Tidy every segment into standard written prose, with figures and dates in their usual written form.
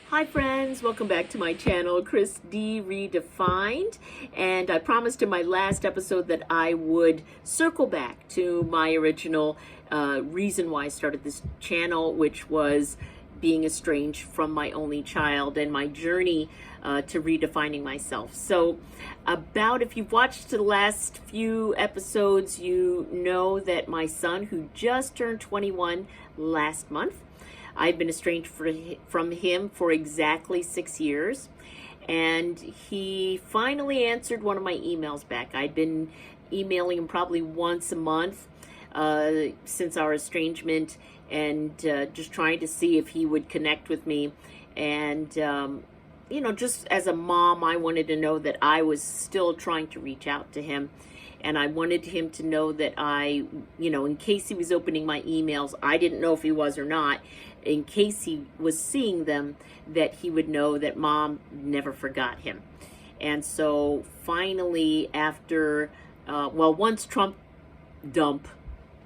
Hi friends, welcome back to my channel, Chris D. Redefined. And I promised in my last episode that I would circle back to my original reason why I started this channel, which was being estranged from my only child and my journey to redefining myself. So if you've watched the last few episodes, you know that my son, who just turned 21 last month, I've been estranged from him for exactly 6 years, and he finally answered one of my emails back. I'd been emailing him probably once a month since our estrangement, and just trying to see if he would connect with me. And just as a mom, I wanted to know that I was still trying to reach out to him. And I wanted him to know that in case he was opening my emails, I didn't know if he was or not, in case he was seeing them, that he would know that Mom never forgot him. And so finally, after, once Trump dump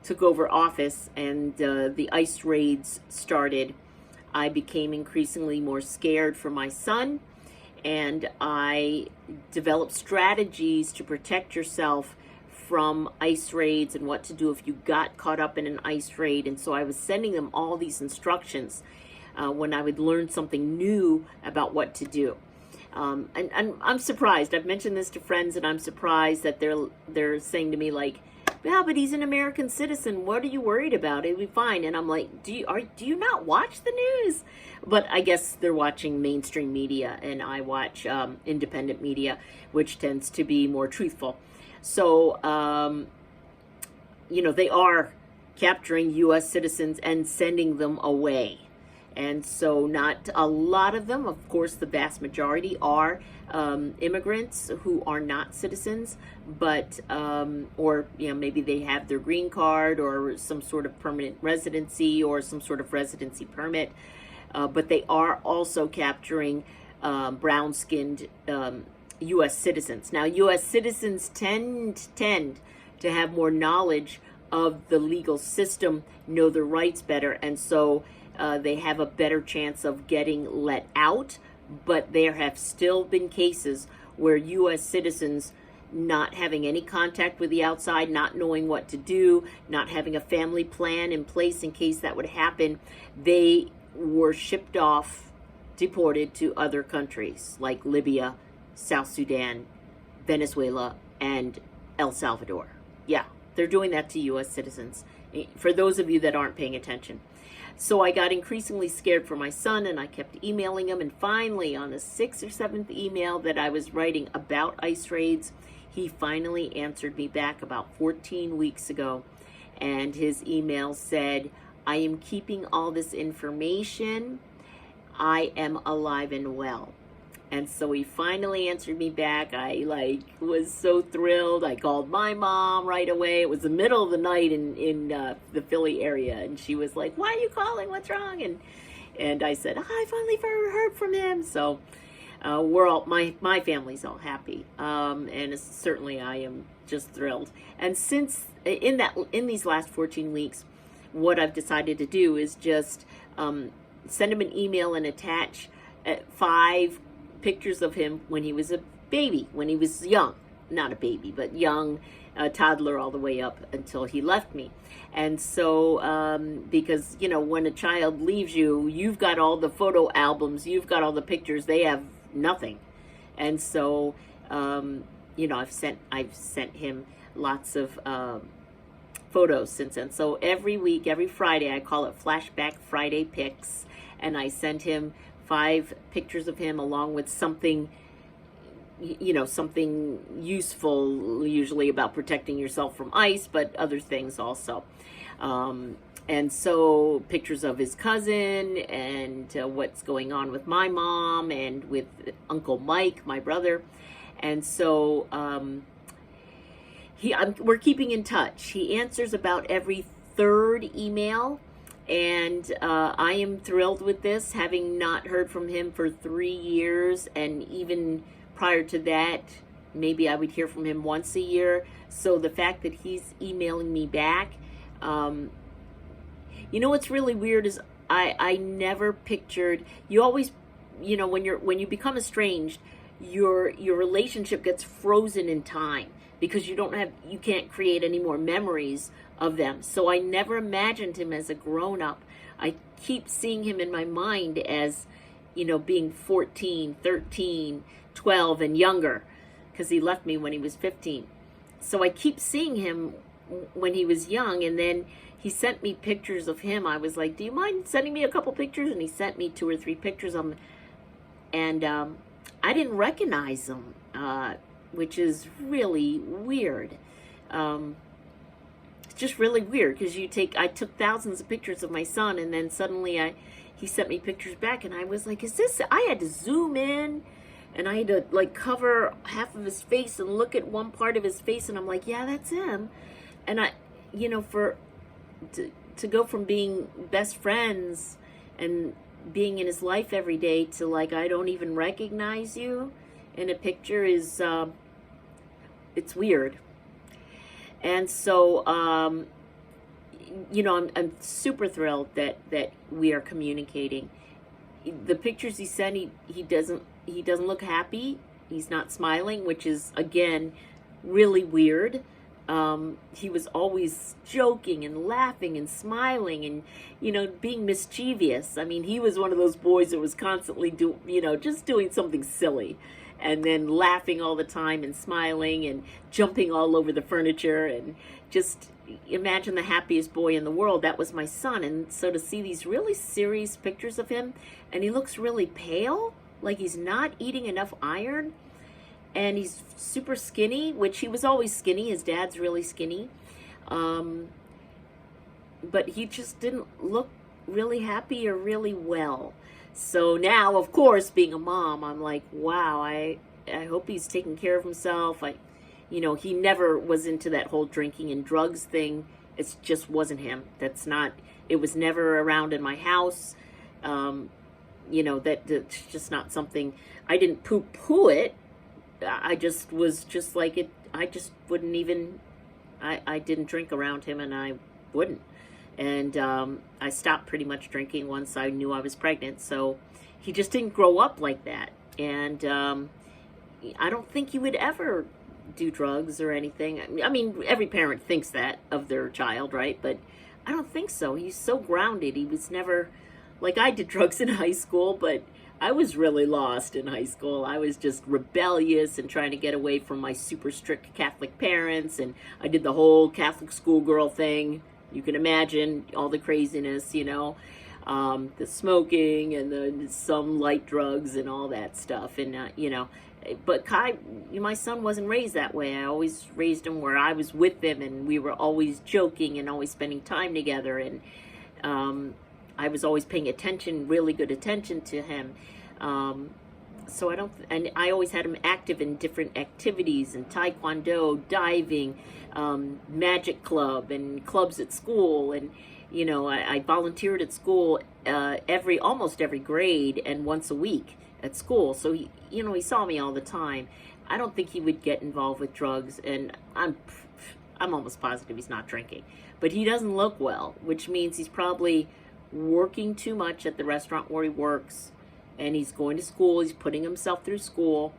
took over office and the ICE raids started, I became increasingly more scared for my son. And I developed strategies to protect yourself from ICE raids and what to do if you got caught up in an ICE raid. And so I was sending them all these instructions when I would learn something new about what to do. And I'm surprised. I've mentioned this to friends, and I'm surprised that they're saying to me, like, yeah, but he's an American citizen. What are you worried about? It'll be fine. And I'm like, do you not watch the news? But I guess they're watching mainstream media, and I watch independent media, which tends to be more truthful. So, they are capturing U.S. citizens and sending them away. And so not a lot of them, of course, the vast majority are immigrants who are not citizens, but, maybe they have their green card or some sort of permanent residency or some sort of residency permit. But they are also capturing brown-skinned U.S. citizens. Now, U.S. citizens tend to have more knowledge of the legal system, know their rights better, and so they have a better chance of getting let out. But there have still been cases where U.S. citizens, not having any contact with the outside, not knowing what to do, not having a family plan in place in case that would happen, they were shipped off, deported to other countries like Libya, South Sudan, Venezuela, and El Salvador. Yeah, they're doing that to U.S. citizens, for those of you that aren't paying attention. So I got increasingly scared for my son, and I kept emailing him, and finally, on the 6th or 7th email that I was writing about ICE raids, he finally answered me back about 14 weeks ago, and his email said, "I am keeping all this information. I am alive and well." And so he finally answered me back. I was so thrilled. I called my mom right away. It was the middle of the night in the Philly area, and she was like, "Why are you calling? What's wrong?" And I said, "I finally heard from him." So we're all, my family's all happy, and certainly I am just thrilled. And since in these last 14 weeks, what I've decided to do is just send him an email and attach 5 pictures of him when he was a baby, when he was young, not a baby, but young, toddler all the way up until he left me. And so, because, when a child leaves you, you've got all the photo albums, you've got all the pictures, they have nothing. And so, I've sent him lots of photos since then. So every week, every Friday, I call it Flashback Friday Pics, and I send him 5 pictures of him along with something, something useful, usually about protecting yourself from ICE, but other things also. And so pictures of his cousin and what's going on with my mom and with Uncle Mike, my brother. And so we're keeping in touch. He answers about every 3rd email. And I am thrilled with this, having not heard from him for 3 years. And even prior to that, maybe I would hear from him once a year. So the fact that he's emailing me back, what's really weird is I never pictured, you always you know, when you become estranged, your relationship gets frozen in time because you can't create any more memories of them. So I never imagined him as a grown up. I keep seeing him in my mind as, you know, being 14, 13, 12 and younger, because he left me when he was 15. So I keep seeing him when he was young, and then he sent me pictures of him. I was like, do you mind sending me a couple pictures? And he sent me 2 or 3 pictures of him, and I didn't recognize him, which is really weird. It's just really weird, because I took thousands of pictures of my son, and then suddenly he sent me pictures back, and I was like, I had to zoom in, and I had to like cover half of his face and look at one part of his face, and I'm like, yeah, that's him. And you know, to go from being best friends and being in his life every day to like, I don't even recognize you in a picture is, it's weird. And so, you know, I'm super thrilled that we are communicating. The pictures he sent, he doesn't look happy. He's not smiling, which is, again, really weird. He was always joking and laughing and smiling and, you know, being mischievous. I mean, he was one of those boys that was constantly just doing something silly and then laughing all the time and smiling and jumping all over the furniture, and just imagine the happiest boy in the world. That was my son. And so to see these really serious pictures of him, and he looks really pale, like he's not eating enough iron, and he's super skinny, which he was always skinny. His dad's really skinny. But he just didn't look really happy or really well. So now, of course, being a mom, I'm like, wow, I hope he's taking care of himself. He never was into that whole drinking and drugs thing. It just wasn't him. It was never around in my house. That's just not something. I didn't poo-poo it. I just was just like it. I just wouldn't even, I didn't drink around him, and I wouldn't. And I stopped pretty much drinking once I knew I was pregnant. So he just didn't grow up like that. And I don't think he would ever do drugs or anything. I mean, every parent thinks that of their child, right? But I don't think so. He's so grounded. He was never, like, I did drugs in high school, but I was really lost in high school. I was just rebellious and trying to get away from my super strict Catholic parents. And I did the whole Catholic schoolgirl thing. You can imagine all the craziness, the smoking and some light drugs and all that stuff. And, but Kai, my son wasn't raised that way. I always raised him where I was with him, and we were always joking and always spending time together. And I was always paying attention, really good attention to him. And I always had him active in different activities, and taekwondo, diving, magic club, and clubs at school. And, I volunteered at school almost every grade and once a week at school. So he saw me all the time. I don't think he would get involved with drugs, and I'm almost positive he's not drinking. But he doesn't look well, which means he's probably working too much at the restaurant where he works, and he's going to school. He's putting himself through school,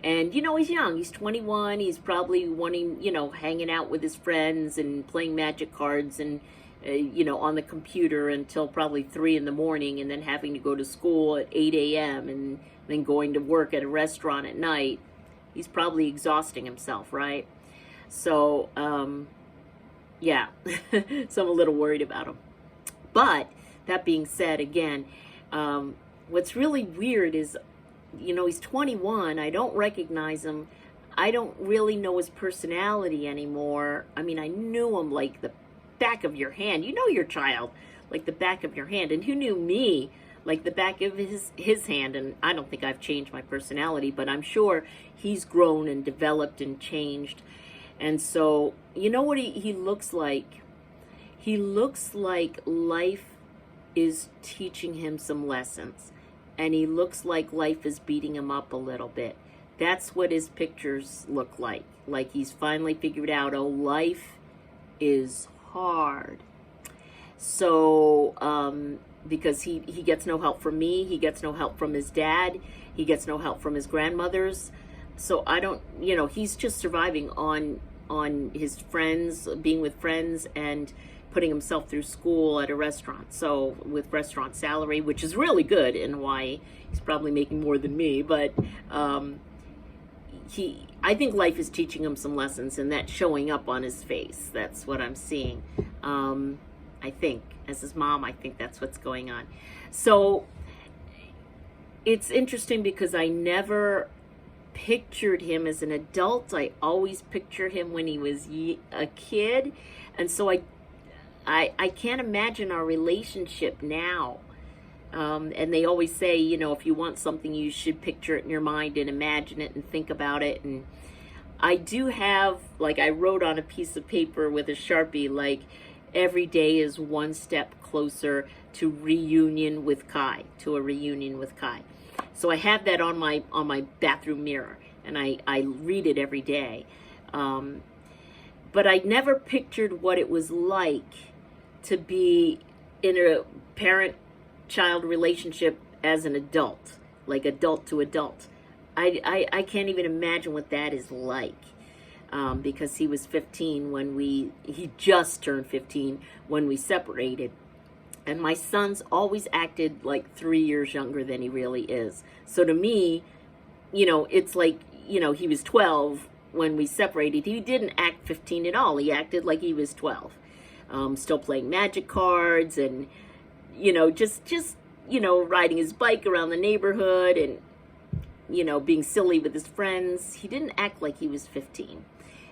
and he's young. He's 21. He's probably wanting, hanging out with his friends and playing magic cards and on the computer until probably 3 in the morning, and then having to go to school at 8 a.m. and then going to work at a restaurant at night. He's probably exhausting himself, right? So yeah. So I'm a little worried about him. But that being said, again, what's really weird is, he's 21. I don't recognize him. I don't really know his personality anymore. I mean, I knew him like the back of your hand. You know your child like the back of your hand. And who knew me like the back of his hand? And I don't think I've changed my personality, but I'm sure he's grown and developed and changed. And so, you know what he looks like? He looks like life is teaching him some lessons, and he looks like life is beating him up a little bit. That's what his pictures look like. Like he's finally figured out, oh, life is hard. So because he gets no help from me. He gets no help from his dad. He gets no help from his grandmothers. So I don't, he's just surviving on his friends, being with friends, and putting himself through school at a restaurant. So with restaurant salary, which is really good in Hawaii, he's probably making more than me, but I think life is teaching him some lessons, and that's showing up on his face. That's what I'm seeing. I think, as his mom, I think that's what's going on. So it's interesting because I never pictured him as an adult. I always pictured him when he was a kid. And so I can't imagine our relationship now. And they always say, if you want something, you should picture it in your mind and imagine it and think about it. And I do have, like I wrote on a piece of paper with a Sharpie, like, every day is one step closer to a reunion with Kai. So I have that on my bathroom mirror, and I read it every day. But I never pictured what it was like to be in a parent-child relationship as an adult, like adult to adult. I can't even imagine what that is like, because he was 15 he just turned 15 when we separated. And my son's always acted like 3 years younger than he really is. So to me, it's like, he was 12 when we separated. He didn't act 15 at all. He acted like he was 12. Still playing magic cards and, just riding his bike around the neighborhood and, being silly with his friends. He didn't act like he was 15.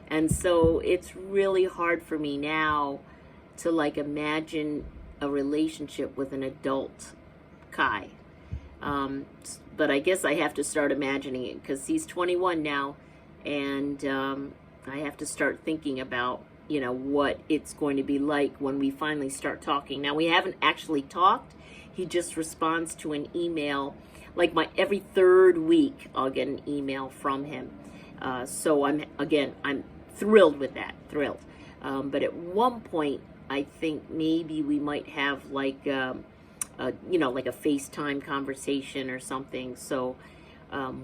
And so it's really hard for me now to imagine a relationship with an adult Kai. But I guess I have to start imagining it because he's 21 now, and I have to start thinking about, what it's going to be like when we finally start talking. Now, we haven't actually talked. He just responds to an email. Like every third week, I'll get an email from him. So I'm thrilled with that, but at one point, I think maybe we might have like a FaceTime conversation or something. So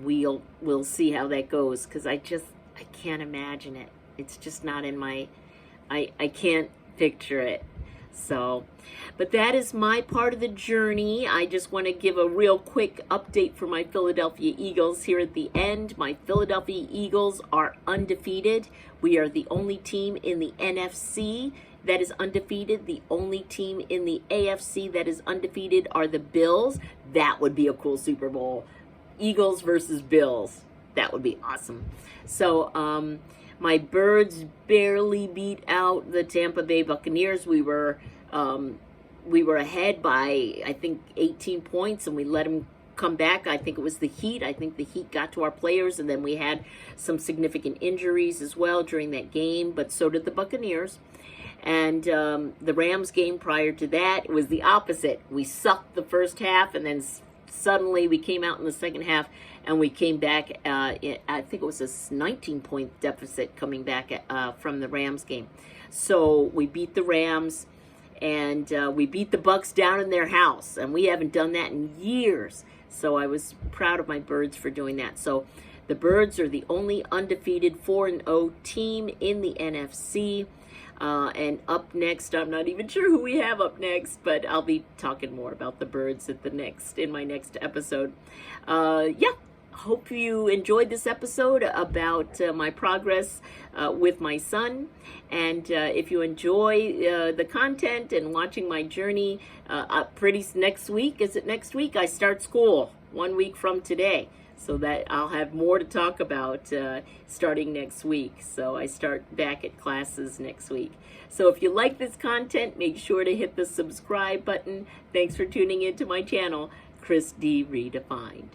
we'll see how that goes, because I can't imagine it. It's just not in my, I can't picture it. So, but that is my part of the journey. I just want to give a real quick update for my Philadelphia Eagles here at the end. My Philadelphia Eagles are undefeated. We are the only team in the NFC that is undefeated. The only team in the AFC that is undefeated are the Bills. That would be a cool Super Bowl. Eagles versus Bills. That would be awesome. So, my Birds barely beat out the Tampa Bay Buccaneers. We were ahead by, I think, 18 points, and we let them come back. I think it was the Heat. I think the Heat got to our players, and then we had some significant injuries as well during that game, but so did the Buccaneers. And the Rams game prior to that was the opposite. We sucked the first half, and then suddenly we came out in the second half, and we came back, I think it was a 19-point deficit coming back from the Rams game. So we beat the Rams, and we beat the Bucks down in their house, and we haven't done that in years. So I was proud of my Birds for doing that. So the Birds are the only undefeated 4-0 team in the NFC. And up next, I'm not even sure who we have up next, but I'll be talking more about the Birds in my next episode. Hope you enjoyed this episode about my progress with my son. And if you enjoy the content and watching my journey, next week? I start school 1 week from today. So that I'll have more to talk about starting next week. So I start back at classes next week. So if you like this content, make sure to hit the subscribe button. Thanks for tuning into my channel, Chris D. Redefined.